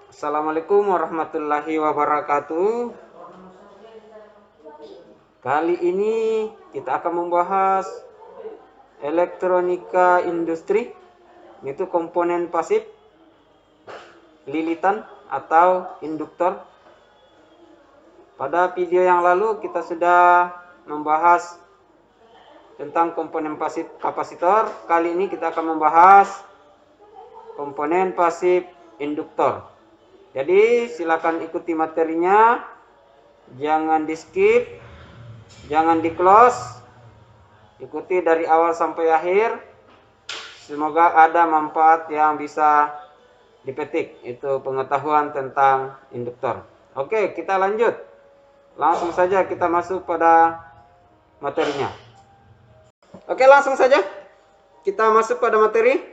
Assalamualaikum warahmatullahi wabarakatuh. Kali ini kita akan membahas elektronika industri, yaitu komponen pasif, lilitan atau induktor. Pada video yang lalu kita sudah membahas tentang komponen pasif kapasitor. Kali ini kita akan membahas komponen pasif induktor. Jadi silakan ikuti materinya, jangan di skip, jangan di close, ikuti dari awal sampai akhir. Semoga ada manfaat yang bisa dipetik, itu pengetahuan tentang induktor. Oke, kita lanjut. Langsung saja kita masuk pada materinya. Oke, langsung saja kita masuk pada materi.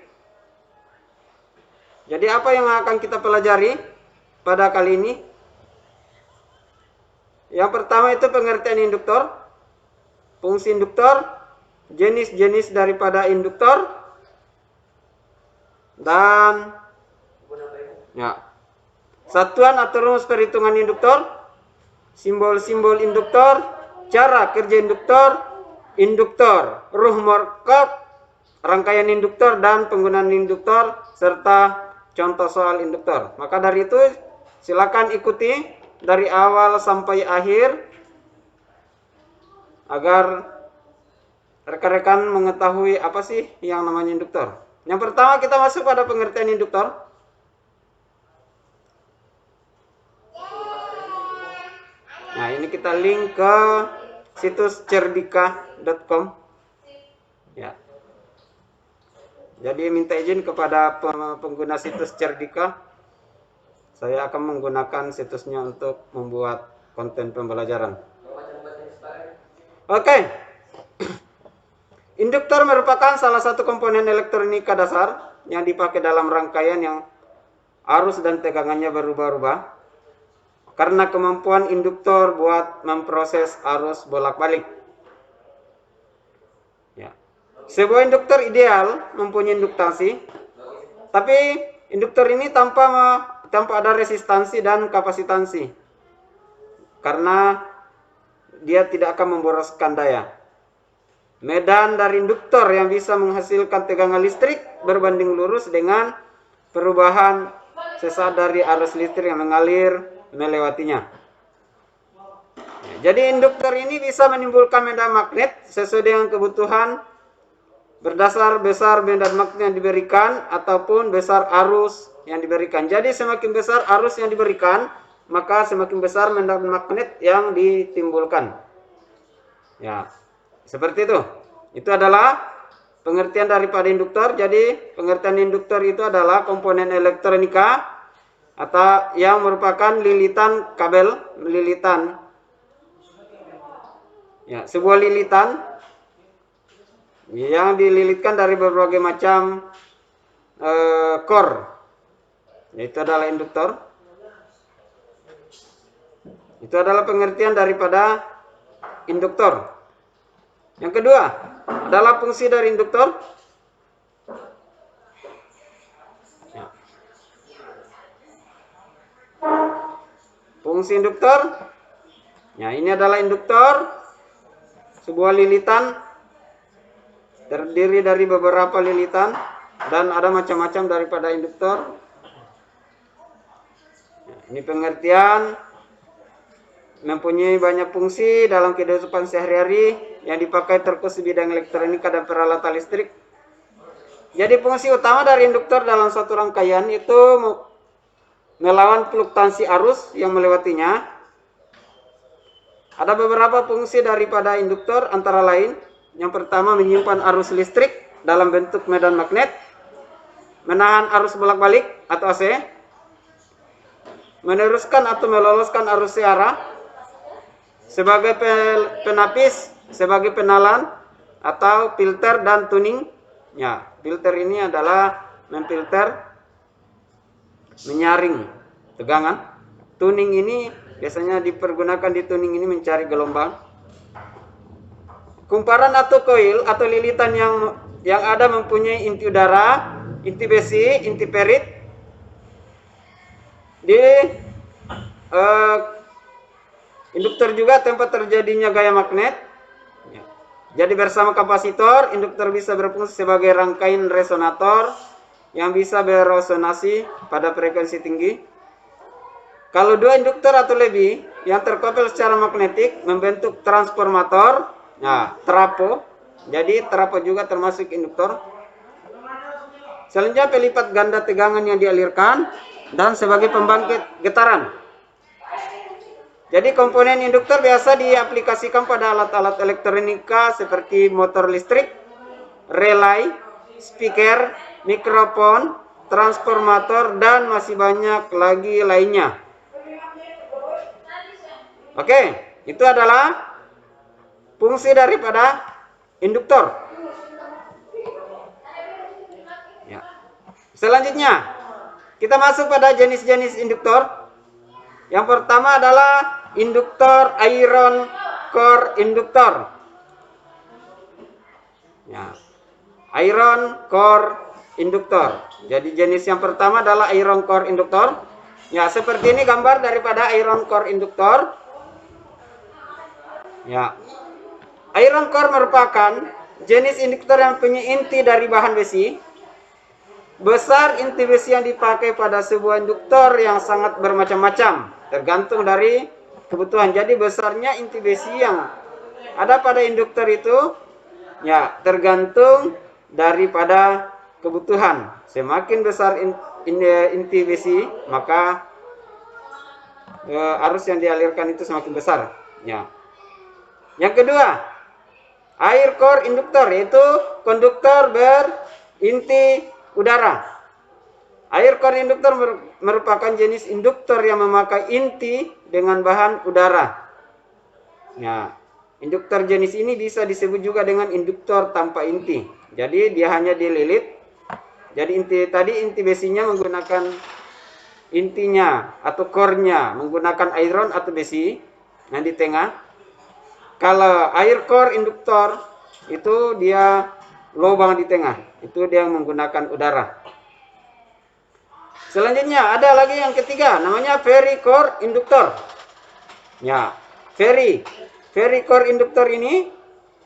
Jadi apa yang akan kita pelajari pada kali ini? Yang pertama itu pengertian induktor, fungsi induktor, jenis-jenis daripada induktor, dan satuan atau rumus perhitungan induktor, simbol-simbol induktor, cara kerja induktor, ruh Markov, rangkaian induktor dan penggunaan induktor, serta contoh soal induktor. Maka dari itu silakan ikuti dari awal sampai akhir agar rekan-rekan mengetahui apa sih yang namanya induktor. Yang pertama kita masuk pada pengertian induktor. Nah, ini kita link ke situs cerdika.com. Ya. Jadi minta izin kepada pengguna situs Cerdika. Saya akan menggunakan situsnya untuk membuat konten pembelajaran. Oke. Induktor merupakan salah satu komponen elektronika dasar yang dipakai dalam rangkaian yang arus dan tegangannya berubah-ubah. Karena kemampuan induktor buat memproses arus bolak-balik. Ya. Sebuah induktor ideal mempunyai induktasi, tapi induktor ini tanpa ada resistansi dan kapasitansi, karena dia tidak akan memboroskan daya. Medan dari induktor yang bisa menghasilkan tegangan listrik berbanding lurus dengan perubahan sesaat dari arus listrik yang mengalir melewatinya. Jadi induktor ini bisa menimbulkan medan magnet sesuai dengan kebutuhan berdasar besar medan magnet yang diberikan ataupun besar arus yang diberikan. Jadi semakin besar arus yang diberikan, maka semakin besar medan magnet yang ditimbulkan. Ya, seperti itu. Itu adalah pengertian daripada induktor. Jadi pengertian induktor itu adalah komponen elektronika atau yang merupakan lilitan kabel, lilitan. Ya, sebuah lilitan yang dililitkan dari berbagai macam core. Itu adalah induktor. Itu adalah pengertian daripada induktor. Yang kedua adalah fungsi dari induktor. Ya. Fungsi induktor. Ya, ini adalah induktor, sebuah lilitan terdiri dari beberapa lilitan dan ada macam-macam daripada induktor. Ini pengertian mempunyai banyak fungsi dalam kehidupan sehari-hari yang dipakai terkhusus di bidang elektronika dan peralatan listrik. Jadi fungsi utama dari induktor dalam suatu rangkaian itu melawan fluktuasi arus yang melewatinya. Ada beberapa fungsi daripada induktor, antara lain yang pertama menyimpan arus listrik dalam bentuk medan magnet, menahan arus bolak-balik atau AC, meneruskan atau meloloskan arus searah, sebagai penapis, sebagai penalan atau filter dan tuning. Ya, filter ini adalah memfilter, menyaring tegangan. Tuning ini biasanya dipergunakan di tuning ini mencari gelombang. Kumparan atau koil atau lilitan yang ada mempunyai inti udara, inti besi, inti perit. Di induktor juga tempat terjadinya gaya magnet. Jadi bersama kapasitor, induktor bisa berfungsi sebagai rangkaian resonator yang bisa beresonansi pada frekuensi tinggi. Kalau dua induktor atau lebih yang terkoppel secara magnetik membentuk transformator, nah trafo. Jadi trafo juga termasuk induktor. Selanjutnya pelipat ganda tegangan yang dialirkan dan sebagai pembangkit getaran. Jadi komponen induktor biasa diaplikasikan pada alat-alat elektronika seperti motor listrik, relay, speaker, mikrofon, transformator, dan masih banyak lagi lainnya. Oke, itu adalah fungsi daripada induktor. Ya. Selanjutnya, kita masuk pada jenis-jenis induktor. Yang pertama adalah induktor iron core induktor. Ya. Iron core induktor. Jadi jenis yang pertama adalah iron core induktor. Ya, seperti ini gambar daripada iron core induktor. Ya. Iron core merupakan jenis induktor yang punya inti dari bahan besi. Besar inti besi yang dipakai pada sebuah induktor yang sangat bermacam-macam, tergantung dari kebutuhan. Jadi besarnya inti besi yang ada pada induktor itu ya tergantung daripada kebutuhan. Semakin besar inti besi, maka arus yang dialirkan itu semakin besar. Ya. Yang kedua, air core induktor, yaitu konduktor berinti udara. Air core induktor merupakan jenis induktor yang memakai inti dengan bahan udara. Ya, induktor jenis ini bisa disebut juga dengan induktor tanpa inti. Jadi dia hanya dililit. Jadi inti besinya menggunakan intinya atau core-nya menggunakan iron atau besi yang di tengah. Kalau air core induktor itu dia lubang di tengah, itu dia menggunakan udara. Selanjutnya ada lagi yang ketiga, namanya ferry core induktor. Ya, ferry core induktor ini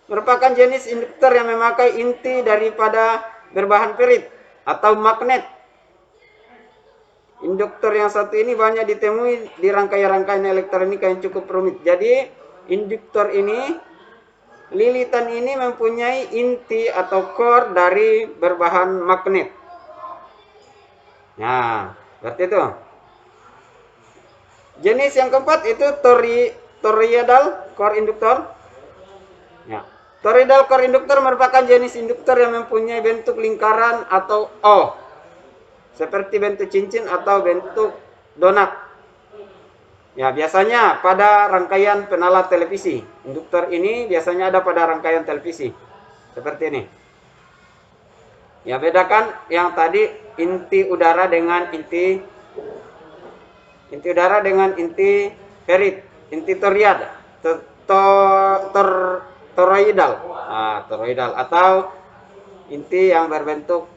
merupakan jenis induktor yang memakai inti daripada berbahan perit atau magnet. Induktor yang satu ini banyak ditemui di rangkaian-rangkaian elektronika yang cukup rumit. Jadi induktor ini, lilitan ini mempunyai inti atau core dari berbahan magnet. Nah, seperti itu. Jenis yang keempat itu toroidal core induktor. Ya. Toroidal core induktor merupakan jenis induktor yang mempunyai bentuk lingkaran atau O, seperti bentuk cincin atau bentuk donat. Ya, biasanya pada rangkaian penalat televisi. Induktor ini biasanya ada pada rangkaian televisi. Seperti ini. Ya, bedakan yang tadi inti udara dengan inti ferit, inti toroidal. Nah, toroidal atau inti yang berbentuk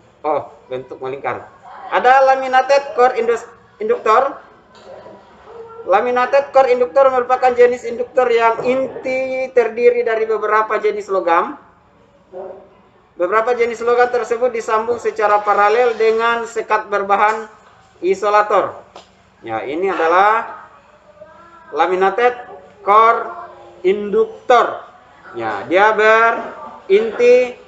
bentuk melingkar. Ada laminated core induktor. Laminated core induktor merupakan jenis induktor yang inti terdiri dari beberapa jenis logam. Beberapa jenis logam tersebut disambung secara paralel dengan sekat berbahan isolator. Ya, ini adalah laminated core induktor. Ya, dia berinti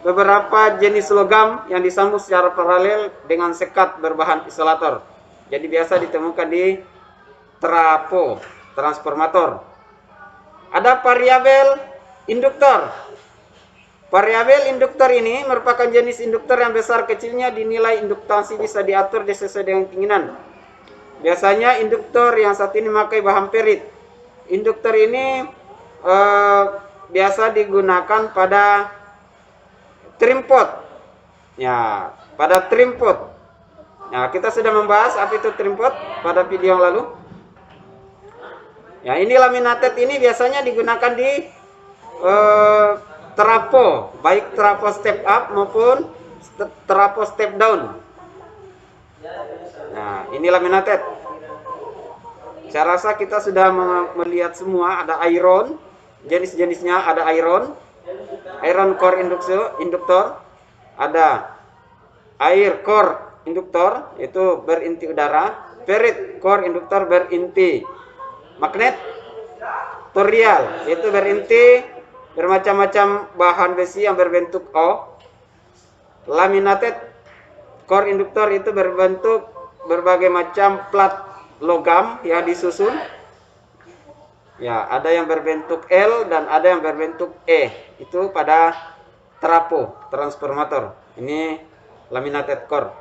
beberapa jenis logam yang disambung secara paralel dengan sekat berbahan isolator. Jadi biasa ditemukan di trafo, transformator. Ada variabel induktor. Variabel induktor ini merupakan jenis induktor yang besar kecilnya dinilai induktansi bisa diatur sesuai dengan keinginan. Biasanya induktor yang saat ini memakai bahan perit. Induktor ini biasa digunakan pada trim pot. Ya, pada trim pot. Nah, kita sudah membahas apa itu trim pot pada video yang lalu. Ya, ini laminated ini biasanya digunakan di trafo, baik trafo step up maupun trafo step down. Nah, ini laminated. Saya rasa kita sudah melihat semua. Ada iron, jenis-jenisnya ada iron core induktor, ada air core induktor itu berinti udara, ferrit core induktor berinti magnet, torial itu berinti bermacam-macam bahan besi yang berbentuk O, laminated core induktor itu berbentuk berbagai macam plat logam yang disusun. Ya, ada yang berbentuk L dan ada yang berbentuk E. Itu pada trapo transformator. Ini laminated core.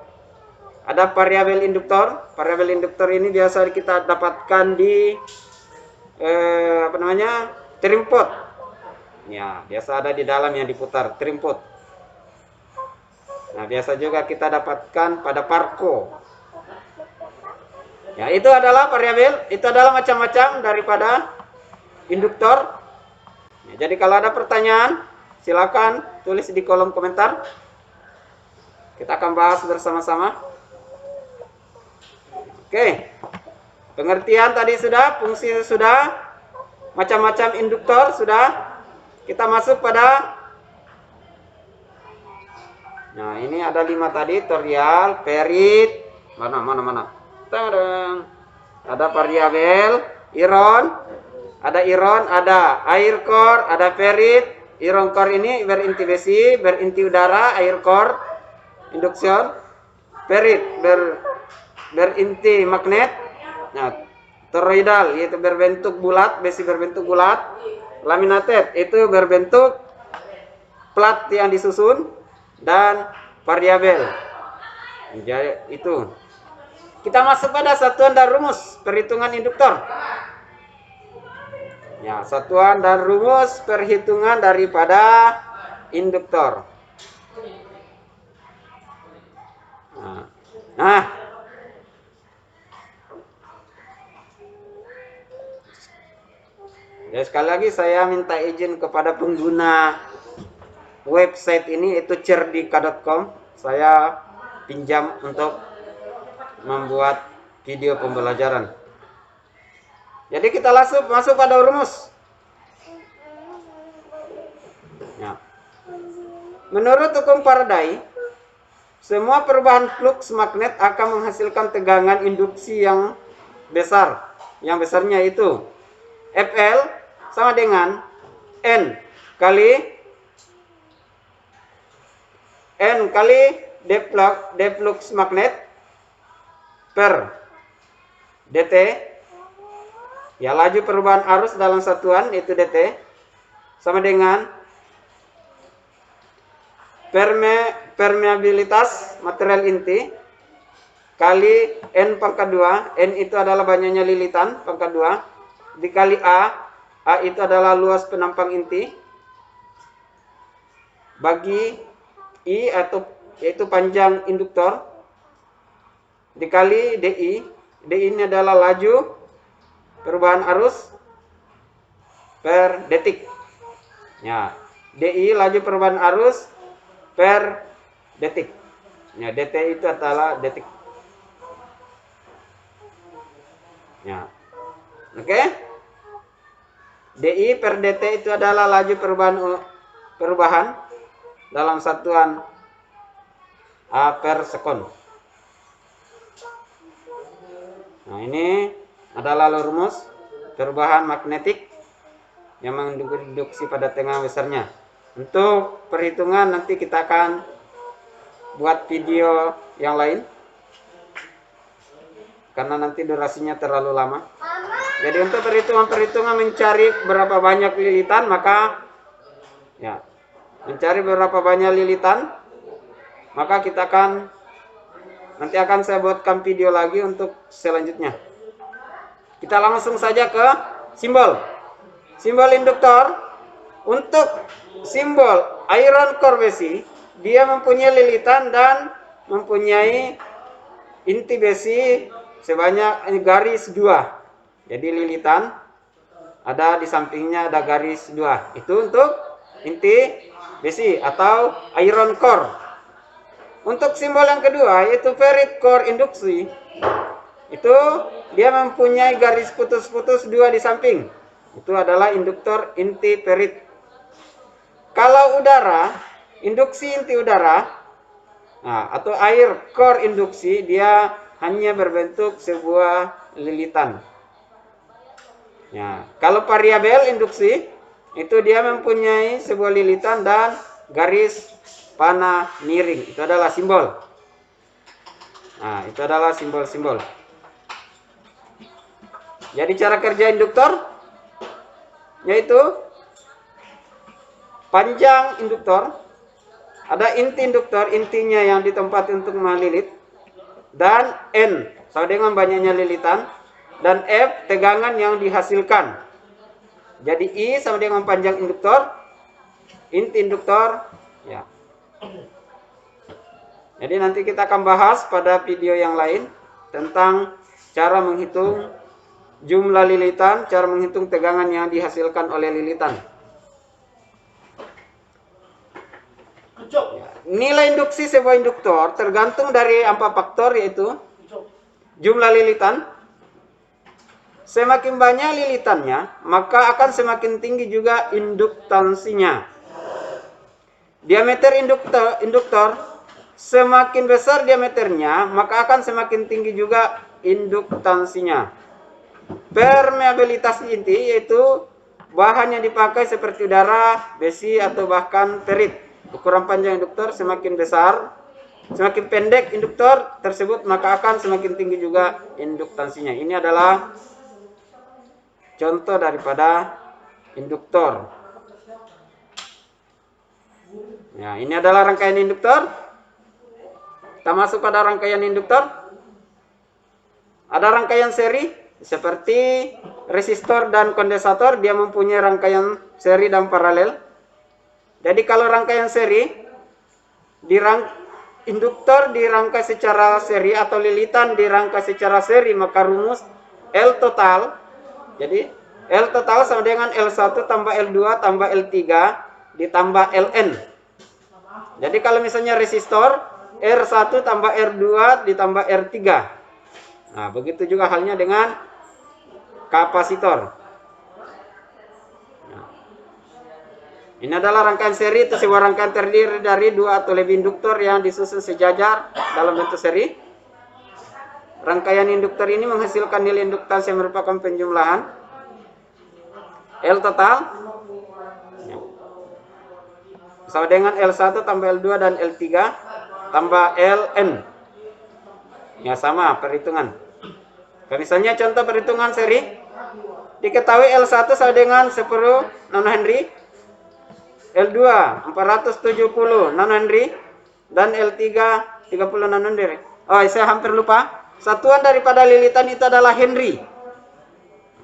Ada variabel induktor. Variabel induktor ini biasa kita dapatkan di trim pot. Ya, biasa ada di dalam yang diputar trim pot. Nah, biasa juga kita dapatkan pada parko. Ya, itu adalah variabel, itu adalah macam-macam daripada induktor. Ya, jadi kalau ada pertanyaan, silakan tulis di kolom komentar. Kita akan bahas bersama-sama. Oke. Pengertian tadi sudah, fungsi sudah, macam-macam induktor sudah. Kita masuk pada nah, ini ada 5 tadi, torial, ferrit, mana. Tadang. Ada variabel, iron, ada air core, ada ferrit. Iron core ini berinti besi, berinti udara, air core induction, ferrit berinti magnet. Nah, toroidal yaitu berbentuk bulat, besi berbentuk bulat. Laminated itu berbentuk plat yang disusun, dan variabel. Jadi itu. Kita masuk pada satuan dan rumus perhitungan induktor. Ya, satuan dan rumus perhitungan daripada induktor. Nah, ya sekali lagi saya minta izin kepada pengguna website ini, itu cerdika.com. Saya pinjam untuk membuat video pembelajaran. Jadi kita langsung masuk pada rumus. Ya. Menurut hukum Faraday, semua perubahan flux magnet akan menghasilkan tegangan induksi yang besar. Yang besarnya itu FL sama dengan N kali deflux magnet per dt. Ya, laju perubahan arus dalam satuan itu dt sama dengan permeabilitas material inti kali N pangkat 2. N itu adalah banyaknya lilitan pangkat 2 dikali A itu adalah luas penampang inti, bagi I atau yaitu panjang induktor, dikali DI. DI ini adalah laju perubahan arus per detik. Ya, DI laju perubahan arus per detik. Ya, DT itu adalah detik. Ya. Oke. DI per DT itu adalah laju perubahan dalam satuan A per sekon. Nah, ini adalah rumus perubahan magnetik yang menginduksi pada tegangan besarnya. Untuk perhitungan nanti kita akan buat video yang lain, karena nanti durasinya terlalu lama. Jadi untuk perhitungan mencari berapa banyak lilitan, maka ya, mencari berapa banyak lilitan, maka kita nanti akan saya buatkan video lagi untuk selanjutnya. Kita langsung saja ke simbol induktor. Untuk simbol iron core besi, dia mempunyai lilitan dan mempunyai inti besi sebanyak garis 2. Jadi lilitan ada di sampingnya, ada garis 2. Itu untuk inti besi atau iron core. Untuk simbol yang kedua yaitu ferrit core induksi. Itu dia mempunyai garis putus-putus dua di samping. Itu adalah induktor inti ferrit. Kalau udara, induksi inti udara, nah, atau air core induksi, dia hanya berbentuk sebuah lilitan. Ya, kalau variabel induksi itu dia mempunyai sebuah lilitan dan garis panah miring. Itu adalah simbol. Nah, itu adalah simbol-simbol. Jadi cara kerja induktor yaitu panjang induktor, ada inti induktor, intinya yang ditempati untuk melilit, dan N sama dengan banyaknya lilitan, dan F tegangan yang dihasilkan. Jadi I sama dengan panjang induktor, inti induktor, ya. Jadi nanti kita akan bahas pada video yang lain tentang cara menghitung jumlah lilitan, cara menghitung tegangan yang dihasilkan oleh lilitan. Ya. Nilai induksi sebuah induktor tergantung dari 4 faktor, yaitu jumlah lilitan. Semakin banyak lilitannya, maka akan semakin tinggi juga induktansinya. Diameter induktor, semakin besar diameternya, maka akan semakin tinggi juga induktansinya. Permeabilitas inti yaitu bahan yang dipakai seperti udara, besi, atau bahkan ferrit. Ukuran panjang induktor semakin besar, semakin pendek induktor tersebut, maka akan semakin tinggi juga induktansinya. Ini adalah contoh daripada induktor. Ya, ini adalah rangkaian induktor. Kita masuk pada rangkaian induktor. Ada rangkaian seri seperti resistor dan kondensator, dia mempunyai rangkaian seri dan paralel. Jadi kalau rangkaian seri, induktor dirangkai secara seri atau lilitan dirangkai secara seri, maka rumus L total. Jadi L total sama dengan L1 tambah L2 tambah L3 ditambah Ln. Jadi kalau misalnya resistor, R1 tambah R2 ditambah R3. Nah, begitu juga halnya dengan kapasitor. Nah, ini adalah rangkaian seri, itu sebuah rangkaian terdiri dari 2 atau lebih induktor yang disusun sejajar dalam bentuk seri. Rangkaian induktor ini menghasilkan nilai induktans yang merupakan penjumlahan L total sama dengan L1 tambah L2 dan L3 tambah Ln. Ya, sama perhitungan. Misalnya contoh perhitungan seri, diketahui L1 sama dengan 10 nanohenry, L2 470 nanohenry, dan L3 30 nanohenry. Oh, saya hampir lupa. Satuan daripada lilitan itu adalah Henry.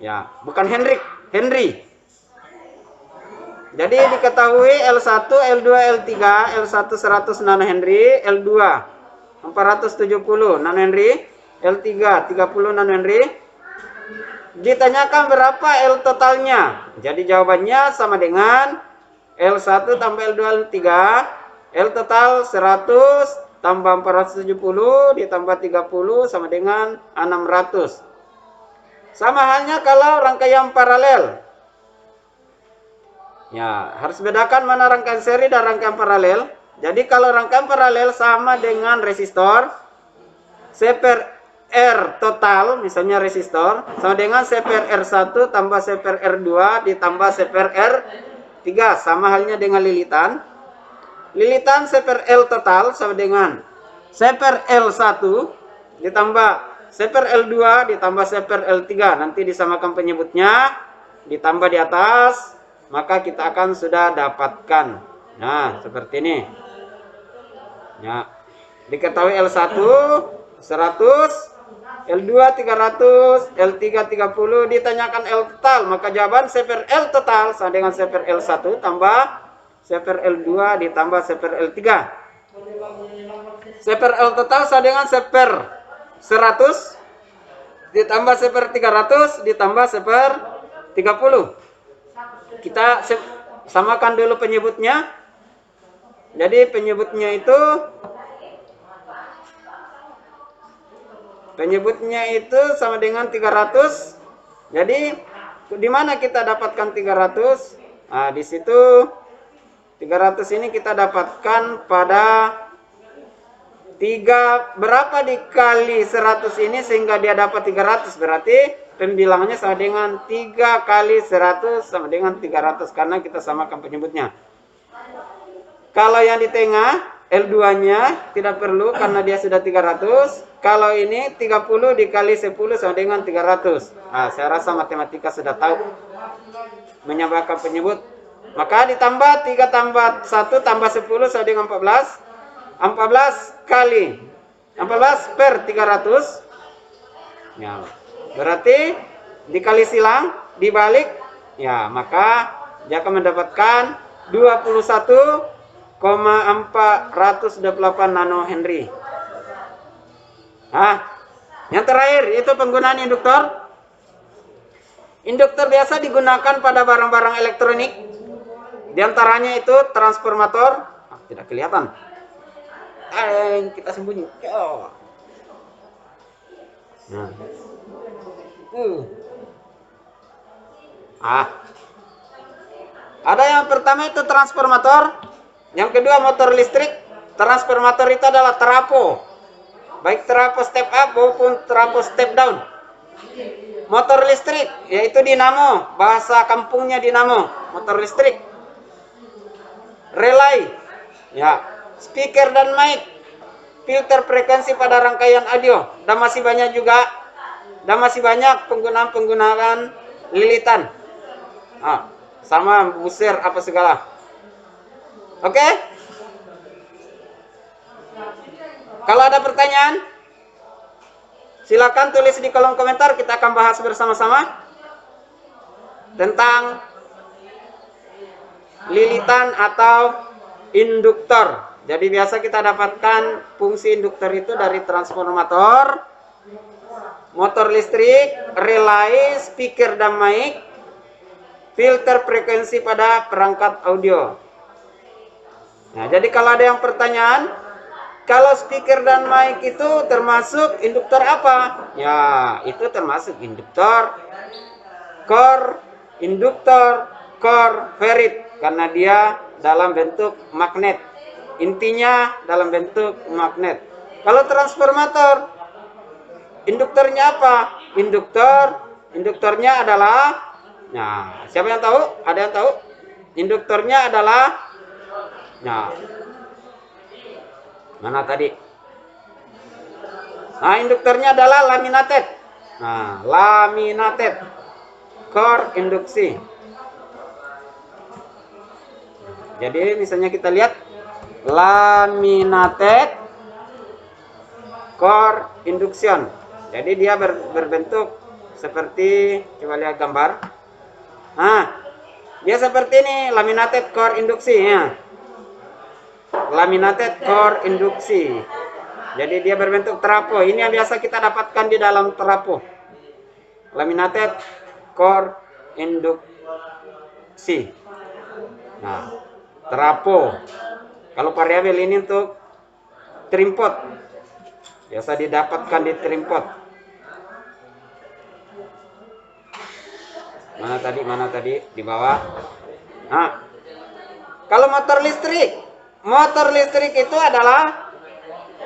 Ya, bukan Henrik, Henry. Jadi diketahui L1, L2, L3, L1 100 nanohenry, L2 470 nanohenry, L3 30 nanohenry. Ditanyakan berapa L totalnya. Jadi jawabannya sama dengan L1 tambah L2, L3, L total 100 tambah 470 ditambah 30 sama dengan 600. Sama halnya kalau rangkaian paralel. Ya, harus bedakan mana rangkaian seri dan rangkaian paralel. Jadi kalau rangkaian paralel sama dengan resistor, C per R total, misalnya resistor, sama dengan C per R1 tambah C per R2 ditambah C per R3. Sama halnya dengan lilitan. Lilitan C per L total sama dengan C per L1 ditambah C per L2 ditambah C per L3. Nanti disamakan penyebutnya, ditambah di atas, maka kita akan sudah dapatkan. Nah, seperti ini. Ya. Diketahui L1 100, L2 300, L3 30, ditanyakan L total, maka jawaban C per L total sama dengan C per L1 tambah C per L2 ditambah C per L3. C per L total sama dengan C per 100 ditambah C per 300 ditambah C per 30. Kita samakan dulu penyebutnya. Jadi penyebutnya itu Penyebutnya itu sama dengan 300. Jadi di mana kita dapatkan 300? Nah, di situ 300 ini kita dapatkan pada 3 berapa dikali 100 ini sehingga dia dapat 300, berarti pembilangannya sama dengan 3 kali 100 sama dengan 300 karena kita samakan penyebutnya. Kalau yang di tengah L2-nya tidak perlu karena dia sudah 300. Kalau ini 30 dikali 10 sama dengan 300. Nah, saya rasa matematika sudah tahu menyamakan penyebut. Maka ditambah 3 tambah 1 tambah 10 sama dengan 14. 14 kali 14 per 300. Ya, berarti dikali silang, dibalik, ya maka dia akan mendapatkan 21,428 nanohenry. Nah, yang terakhir itu penggunaan induktor. Induktor biasa digunakan pada barang-barang elektronik. Di antaranya itu transformator. Tidak kelihatan. Kita sembunyi. Nah. Ada yang pertama itu transformator. Yang kedua motor listrik. Transformator itu adalah trafo. Baik trafo step up maupun trafo step down. Motor listrik yaitu dinamo, bahasa kampungnya dinamo, motor listrik. Relay, ya, speaker dan mic, filter frekuensi pada rangkaian audio, dan masih banyak juga, dan masih banyak penggunaan lilitan, sama buser apa segala. Oke? Kalau ada pertanyaan, silakan tulis di kolom komentar. Kita akan bahas bersama-sama tentang lilitan atau induktor. Jadi biasa kita dapatkan fungsi induktor itu dari transformator, motor listrik, relay, speaker dan mic, filter frekuensi pada perangkat audio. Nah, jadi kalau ada yang pertanyaan, kalau speaker dan mic itu termasuk induktor apa? Ya, itu termasuk induktor core, induktor core ferrit karena dia dalam bentuk magnet. Intinya dalam bentuk magnet. Kalau transformator, induktornya apa? Induktornya adalah, nah, siapa yang tahu? Ada yang tahu? Induktornya adalah, nah, mana tadi? Nah, induktornya adalah laminated. Nah, laminated core induksi. Jadi misalnya kita lihat laminated core induction. Jadi dia berbentuk seperti, coba lihat gambar. Nah, dia seperti ini, laminated core induksi ya. Laminated core induksi. Jadi dia berbentuk trafo. Ini yang biasa kita dapatkan di dalam trafo. Laminated core induksi. Nah, trafo. Kalau variabel ini untuk trimpot. Biasa didapatkan di trimpot. Mana tadi? Di bawah. Nah, kalau motor listrik. Motor listrik itu adalah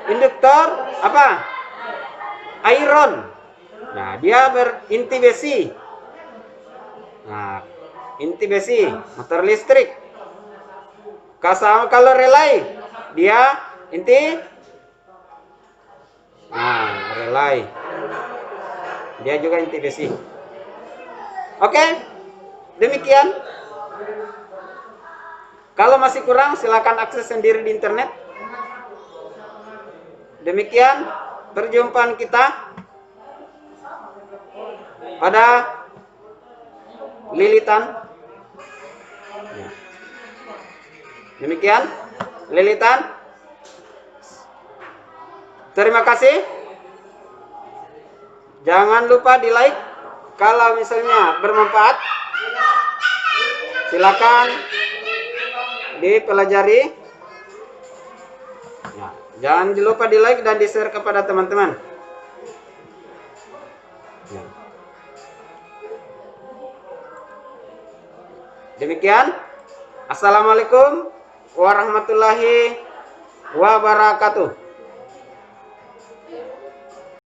induktor apa? Iron. Nah, dia berinti besi. Nah, inti besi, motor listrik. Kalau relay, dia inti. Nah, relay. Dia juga inti besi. Oke, demikian. Kalau masih kurang, silakan akses sendiri di internet. Demikian perjumpaan kita pada lilitan. Demikian lilitan. Terima kasih. Jangan lupa di like. Kalau misalnya bermanfaat, silakan dipelajari. Ya, jangan lupa di like dan di share kepada teman-teman. Ya. Demikian. Assalamualaikum warahmatullahi wabarakatuh.